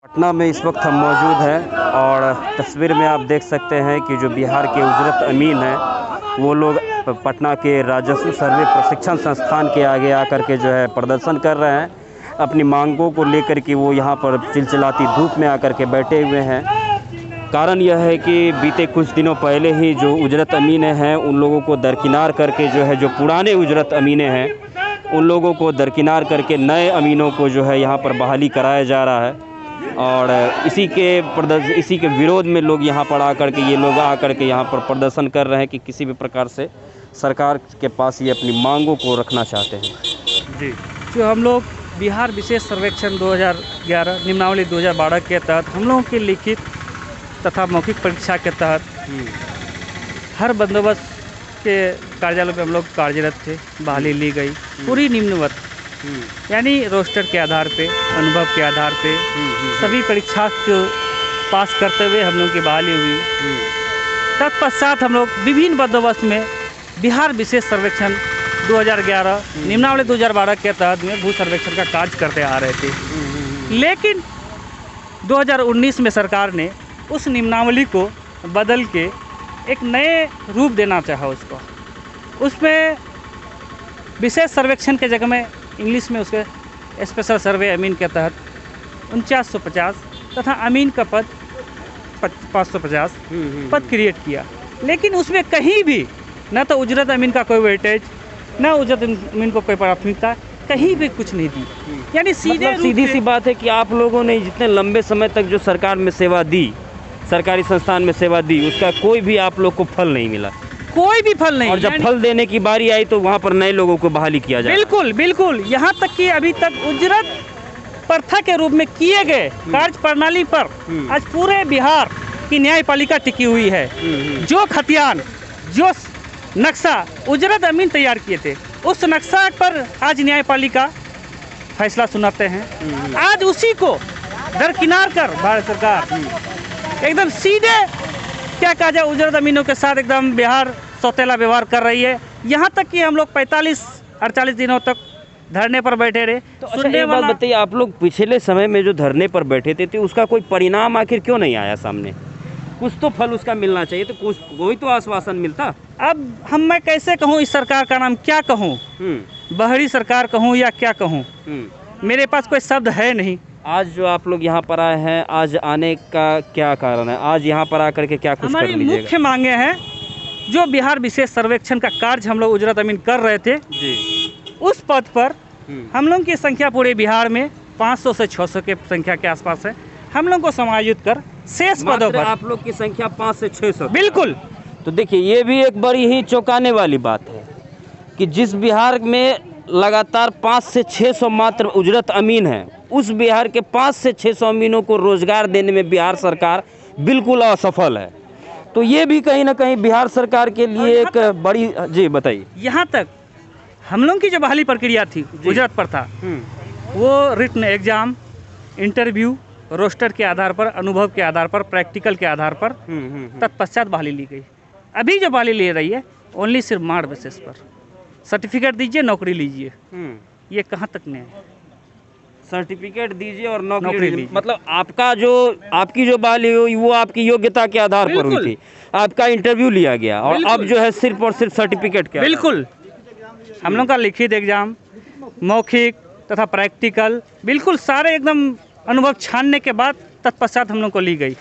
पटना में इस वक्त हम मौजूद हैं और तस्वीर में आप देख सकते हैं कि जो बिहार के उजरत अमीन हैं वो लोग पटना के राजस्व सर्वे प्रशिक्षण संस्थान के आगे आकर के जो है प्रदर्शन कर रहे हैं। अपनी मांगों को लेकर कि वो यहाँ पर चिलचिलाती धूप में आकर के बैठे हुए हैं। कारण यह है कि बीते कुछ दिनों पहले ही जो उजरत अमीने हैं उन लोगों को दरकिनार करके जो है जो पुराने उजरत अमीने हैं उन लोगों को दरकिनार करके नए अमीनों को जो है यहाँ पर बहाली कराया जा रहा है। और इसी के विरोध में लोग यहाँ पर आकर के यहाँ पर प्रदर्शन कर रहे हैं कि किसी भी प्रकार से सरकार के पास ये अपनी मांगों को रखना चाहते हैं। जी, जो हम लोग बिहार विशेष सर्वेक्षण 2011 निम्नावली 2012 के तहत हम लोगों की लिखित तथा मौखिक परीक्षा के तहत हर बंदोबस्त के कार्यालय में हम लोग कार्यरत थे। बहाली ली गई पूरी निम्नवत, यानी रोस्टर के आधार पे, अनुभव के आधार पे सभी परीक्षा को पास करते हुए हम लोगों की बहाली हुई। तत्पश्चात हम लोग विभिन्न बंदोबस्त में बिहार विशेष सर्वेक्षण 2011 निम्नावली 2012 के तहत में भू सर्वेक्षण का कार्य करते आ रहे थे। लेकिन 2019 में सरकार ने उस निम्नावली को बदल के एक नए रूप देना चाहा उसको। उसमें विशेष सर्वेक्षण के जगह में इंग्लिश में उसके स्पेशल सर्वे अमीन के तहत 4950 तथा अमीन का पद 550 पद क्रिएट किया। लेकिन उसमें कहीं भी न तो उजरत अमीन का कोई वेटेज, न उजरत अमीन को कोई प्राथमिकता, कहीं भी कुछ नहीं दी। यानी सीधी सी बात है कि आप लोगों ने जितने लंबे समय तक जो सरकार में सेवा दी, सरकारी संस्थान में सेवा दी, उसका कोई भी आप लोग को फल नहीं मिला। कोई भी फल नहीं। और जब फल देने की बारी आई तो वहाँ पर नए लोगों को बहाली किया जाए। बिल्कुल बिल्कुल, यहाँ तक कि अभी तक उजरत प्रथा के रूप में किए गए कार्य प्रणाली पर आज पूरे बिहार की न्यायपालिका टिकी हुई है। जो खतियान, जो नक्शा उजरत अमीन तैयार किए थे, उस नक्शा पर आज न्यायपालिका फैसला सुनाते हैं। आज उसी को दरकिनार कर भारत सरकार एकदम सीधे क्या कहा जाए उजरत अमीनों के साथ एकदम बिहार सौतेला व्यवहार कर रही है। यहाँ तक कि हम लोग 45-48 दिनों तक धरने पर बैठे रहे। तो अच्छा एक बात बताइए, आप लोग पिछले समय में जो धरने पर बैठे थे उसका कोई परिणाम आखिर क्यों नहीं आया सामने? कुछ तो फल उसका मिलना चाहिए, तो कुछ कोई तो आश्वासन मिलता। अब मैं कैसे कहूँ इस सरकार का नाम क्या कहूँ, बहरी सरकार कहूँ या क्या कहूँ, मेरे पास कोई शब्द है नहीं। आज जो आप लोग यहाँ पर आए हैं, आज आने का क्या कारण है? आज यहाँ पर आकर के क्या कुछ कर लीजिएगा? हमारी मुख्य मांगे हैं, जो बिहार विशेष सर्वेक्षण का कार्य हम लोग उजरत अमीन कर रहे थे जी, उस पद पर हम लोग की संख्या पूरे बिहार में 500 से 600 के संख्या के आसपास है। हम लोग को समायोजित कर शेष पदों पर आप लोग की संख्या 5 से 600। बिल्कुल। तो देखिए, ये भी एक बड़ी ही चौंकाने वाली बात है कि जिस बिहार में लगातार 5 से 600 मात्र उजरत अमीन हैं, उस बिहार के 5 से 600 अमीनों को रोजगार देने में बिहार सरकार बिल्कुल असफल है। तो ये भी कहीं ना कहीं बिहार सरकार के लिए एक बड़ी, जी बताइए। यहाँ तक हम लोग की जो बहाली प्रक्रिया थी उजरत पर था, वो रिटन एग्जाम, इंटरव्यू, रोस्टर के आधार पर, अनुभव के आधार पर, प्रैक्टिकल के आधार पर तत्पश्चात बहाली ली गई। अभी जो बहाली ले रही है ओनली सिर्फ मार्ड बेसिस पर, सर्टिफिकेट दीजिए नौकरी लीजिए। ये कहाँ तक न्याय है? सर्टिफिकेट दीजिए और नौकरी लीजिए। मतलब आपकी जो बहाली हुई वो आपकी योग्यता के आधार पर हुई थी। आपका इंटरव्यू लिया गया और अब जो है सिर्फ और सिर्फ सर्टिफिकेट के। बिल्कुल, हम लोग का लिखित एग्जाम, मौखिक तथा प्रैक्टिकल, बिल्कुल सारे एकदम अनुभव छानने के बाद तत्पश्चात हम लोग को ली गई।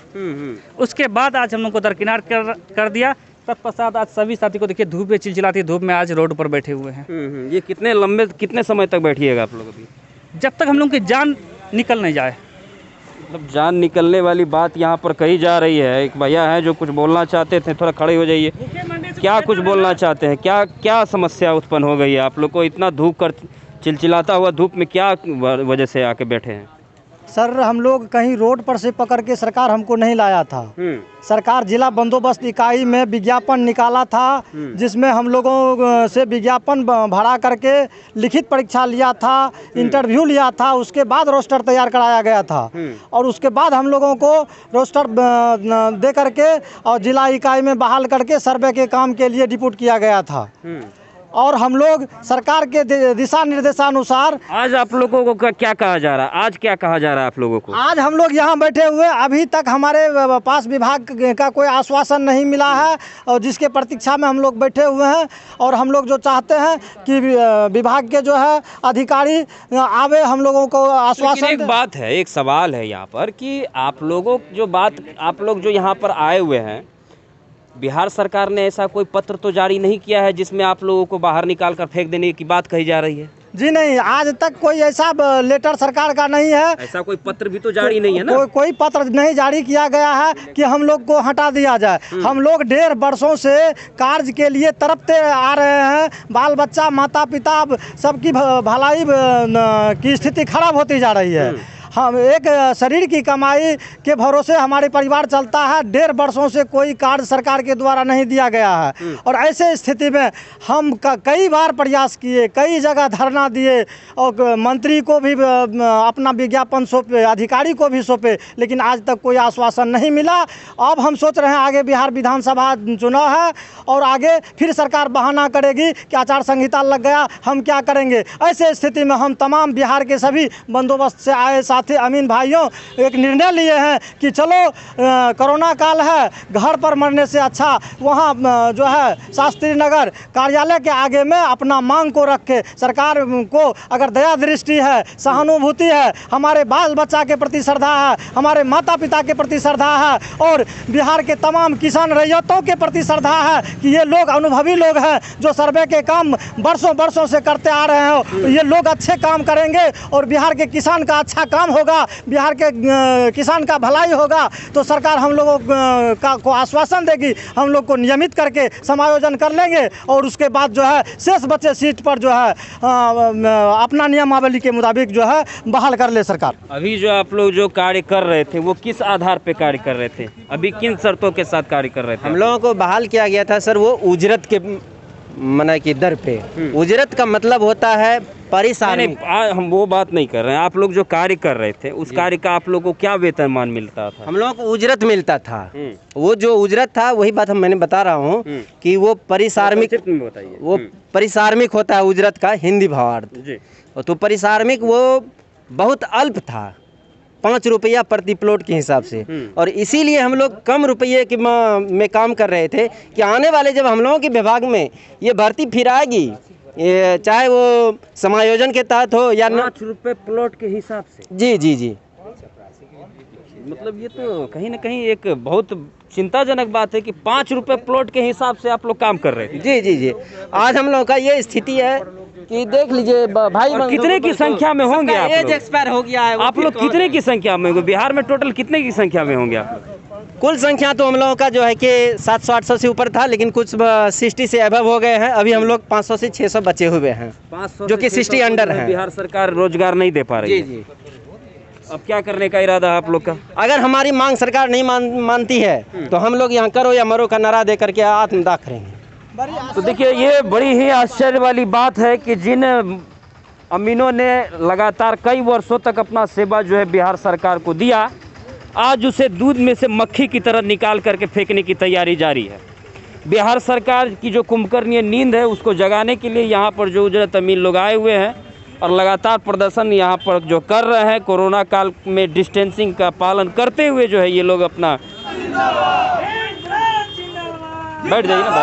उसके बाद आज हम लोग को दरकिनार कर दिया। तत्पश्चात आज सभी साथी को देखिए धूप में, चिलचिलाती धूप में आज रोड पर बैठे हुए हैं। ये कितने समय तक बैठिएगा आप लोग अभी? जब तक हम लोग की जान निकल नहीं जाए। मतलब जान निकलने वाली बात यहाँ पर कही जा रही है। एक भैया है जो कुछ बोलना चाहते थे, थोड़ा खड़े हो जाइए। क्या कुछ बोलना चाहते हैं? क्या समस्या उत्पन्न हो गई है आप लोग को? इतना धूप कर चिलचिलाता हुआ धूप में क्या वजह से आके बैठे हैं? सर, हम लोग कहीं रोड पर से पकड़ के सरकार हमको नहीं लाया था। सरकार जिला बंदोबस्त इकाई में विज्ञापन निकाला था, जिसमें हम लोगों से विज्ञापन भरा करके लिखित परीक्षा लिया था, इंटरव्यू लिया था। उसके बाद रोस्टर तैयार कराया गया था और उसके बाद हम लोगों को रोस्टर दे करके और जिला इकाई में बहाल करके सर्वे के काम के लिए डिप्यूट किया गया था। और हम लोग सरकार के दिशा निर्देशानुसार आज आप लोगों को क्या कहा जा रहा है, आज क्या कहा जा रहा है आप लोगों को? आज हम लोग यहाँ बैठे हुए, अभी तक हमारे पास विभाग का कोई आश्वासन नहीं मिला है और जिसके प्रतीक्षा में हम लोग बैठे हुए हैं। और हम लोग जो चाहते हैं कि विभाग के जो है अधिकारी आवे, हम लोगों को आश्वासन। एक बात है, एक सवाल है यहाँ पर कि आप लोग जो यहाँ पर आए हुए हैं, बिहार सरकार ने ऐसा कोई पत्र तो जारी नहीं किया है जिसमें आप लोगों को बाहर निकाल कर फेंक देने की बात कही जा रही है? जी नहीं, आज तक कोई ऐसा लेटर सरकार का नहीं है। ऐसा कोई पत्र भी तो जारी नहीं है ना? कोई पत्र नहीं जारी किया गया है कि हम लोग को हटा दिया जाए। हम लोग 1.5 वर्षों से कार्य के लिए तड़पते आ रहे हैं। बाल बच्चा, माता पिता, सबकी भलाई की स्थिति खराब होती जा रही है। हम एक शरीर की कमाई के भरोसे हमारे परिवार चलता है। 1.5 वर्षों से कोई कार्य सरकार के द्वारा नहीं दिया गया है। और ऐसे स्थिति में हम कई बार प्रयास किए, कई जगह धरना दिए और मंत्री को भी अपना विज्ञापन सौंपे, अधिकारी को भी सौंपे, लेकिन आज तक कोई आश्वासन नहीं मिला। अब हम सोच रहे हैं आगे बिहार विधानसभा चुनाव है और आगे फिर सरकार बहाना करेगी कि आचार संहिता लग गया, हम क्या करेंगे। ऐसे स्थिति में हम तमाम बिहार के सभी बंदोबस्त से आए साथी अमीन भाइयों एक निर्णय लिए हैं कि चलो कोरोना काल है, घर पर मरने से अच्छा वहाँ जो है शास्त्री नगर कार्यालय के आगे में अपना मांग को रख के सरकार को अगर दया दृष्टि है, सहानुभूति है, हमारे बाल बच्चा के प्रति श्रद्धा है, हमारे माता पिता के प्रति श्रद्धा है और बिहार के तमाम किसान रैयतों के प्रति श्रद्धा है कि ये लोग अनुभवी लोग हैं जो सर्वे के काम वर्षों से करते आ रहे हैं। ये लोग अच्छे काम करेंगे और बिहार के किसान का अच्छा काम होगा, बिहार के किसान का भलाई होगा तो सरकार हम लोगों को आश्वासन देगी। हम लोग को नियमित करके समायोजन कर लेंगे और उसके बाद जो है शेष बचे सीट पर जो है अपना नियमावली के मुताबिक जो है बहाल कर ले सरकार। अभी जो आप लोग जो कार्य कर रहे थे वो किस आधार पे कार्य कर रहे थे? अभी किन शर्तों के साथ कार्य कर रहे थे? हम लोगों को बहाल किया गया था सर वो उजरत के मना की दर पे। उजरत का मतलब होता है परिसारमिक। हम वो बात नहीं कर रहे हैं। आप लोग जो कार्य कर रहे थे उस कार्य का आप लोगों को क्या वेतनमान मिलता था? हम लोगों को उजरत मिलता था। वो जो उजरत था वही बात मैंने बता रहा हूँ कि वो परिसारमिक, वो परिसारमिक होता है उजरत का हिंदी भावार्थ। तो परिसारमिक वो बहुत अल्प था, 5 रुपया प्रति प्लॉट के हिसाब से। और इसीलिए हम लोग कम रुपये के में काम कर रहे थे कि आने वाले जब हम लोगों के विभाग में ये भर्ती फिर आएगी, ये चाहे वो समायोजन के तहत हो या 5 रुपये प्लॉट के हिसाब से। जी जी जी, मतलब ये तो कहीं ना कहीं एक बहुत चिंताजनक बात है कि 5 रुपये प्लॉट के हिसाब से आप लोग काम कर रहे थे। जी जी जी, आज हम लोग का ये स्थिति है कि देख लीजिए भाई। कितने की संख्या में होंगे आप लोग? एज एक्सपायर हो गया है। आप लोग कितने की संख्या में होंगे? बिहार में टोटल कितने की संख्या में होंगे आप लोग? कुल संख्या तो हम लोगों का जो है कि 700-800 से ऊपर था, लेकिन कुछ 60 से अबव हो गए हैं। अभी हम लोग 500 से 600 बचे हुए हैं, 500 जो कि 60 अंडर है। बिहार सरकार रोजगार नहीं दे पा रही है। जी जी। अब क्या करने का इरादा है आप लोग का? अगर हमारी मांग सरकार नहीं मानती है तो हम लोग यहाँ करो या मरो का नारा दे करके आत्मदाह करेंगे। तो देखिए, ये बड़ी ही आश्चर्य वाली बात है कि जिन अमीनों ने लगातार कई वर्षों तक अपना सेवा जो है बिहार सरकार को दिया, आज उसे दूध में से मक्खी की तरह निकाल करके फेंकने की तैयारी जारी है। बिहार सरकार की जो कुंभकर्णीय नींद है उसको जगाने के लिए यहाँ पर जो उजरत अमीन लोग आए हुए हैं और लगातार प्रदर्शन यहाँ पर जो कर रहे हैं, कोरोना काल में डिस्टेंसिंग का पालन करते हुए जो है ये लोग अपना बैठ जाइए ना, बैठ